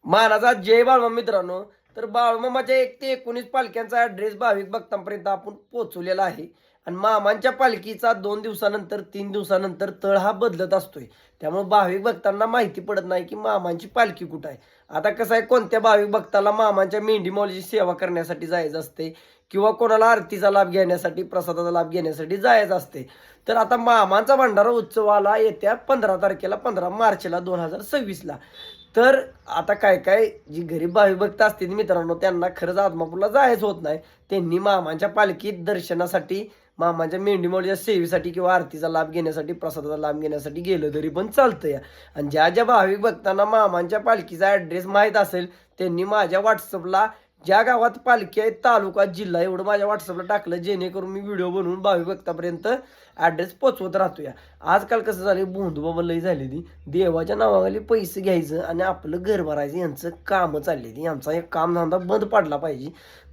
मानाचा जय बाळमा मित्रांनो. तर बाळमामाच्या 1 ते 19 पालख्यांचा ॲड्रेस भाविक भक्तांपर्यंत आपण पोहोचवलेला आहे. आणि मामांच्या पालखीचा 2 दिवसानंतर 3 दिवसानंतर तळ हा बदलत असतोय. त्यामुळे भाविक भक्तांना माहिती पडत नाही की मामांची पालखी कुठं आहे. आता कसं आहे, कोणत्या भाविक भक्ताला मामांच्या मेंढी माऊलीची सेवा करण्यासाठी जायचं असते किंवा कोणाला आरतीचा लाभ घेण्यासाठी, प्रसादाचा लाभ घेण्यासाठी जायचं असते. तर आता मामांचा भंडारा उत्सवाला येत्या 15 तारखेला, 15 मार्चला 2026ला. तर आता काय काय जी गरीब भाविक भक्त असतील मित्रांनो, त्यांना खरंच आदमापूरला जायचं होत नाही. त्यांनी मामांच्या पालखीत दर्शनासाठी, मामांच्या मेंढीमाऊलीच्या सेवेसाठी किंवा आरतीचा लाभ घेण्यासाठी, प्रसादाचा लाभ घेण्यासाठी गेलं तरी पण चालतं या. आणि ज्या ज्या भाविक भक्तांना मामांच्या पालखीचा ॲड्रेस माहीत असेल, त्यांनी माझ्या व्हॉट्सअपला ज्या गावात पालखी आहे, तालुका, जिल्हा एवढं माझ्या व्हॉट्सअपला टाकलं, जेणेकरून मी व्हिडिओ बनवून भाविक भक्तापर्यंत ॲड्रेस पोचवत राहतो या. आजकाल कसं झालं, भोंदूबाबा लई झालेली, देवाच्या नावाखाली पैसे घ्यायचं आणि आपलं घर भरायचं, यांचं कामं चाललेली. यांचा एक कामधंदा बंद पडला पाहिजे.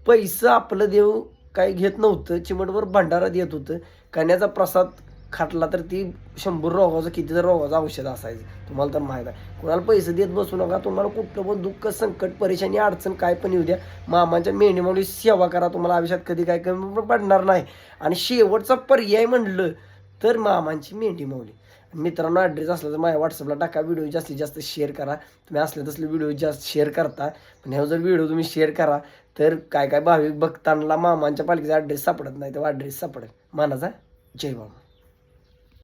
पैसं आपलं देव काही घेत नव्हतं, चिमटभर भंडारा देत होतं. कण्याचा प्रसाद खाटला तर ती 100 रोगाचं, किती तर रोगाचं औषध असायचं, तुम्हाला तर माहीत आहे. कोणाला पैसे देत बसू नका. तुम्हाला कुठलं पण दुःख, संकट, परेशानी, अडचण काय पण येऊ द्या, मामांच्या मेंढीमाऊली सेवा करा. तुम्हाला आयुष्यात कधी काय कमी पडणार नाही. आणि शेवटचा पर्याय म्हणलं तर मामांची मेंढीमाऊली. मित्रांनो, ॲड्रेस असला तर माझ्या व्हॉट्सअपला टाका. व्हिडिओ जास्तीत जास्त शेअर करा. तुम्ही असले तसले व्हिडिओ जास्त शेअर करता, पण ह्या जर व्हिडिओ तुम्ही शेअर करा तर काय काय भाविक भक्तांना मामांच्या पालखीचा ॲड्रेस सापडत नाही, तो ॲड्रेस सापडेल. मानाचा जय बाबा.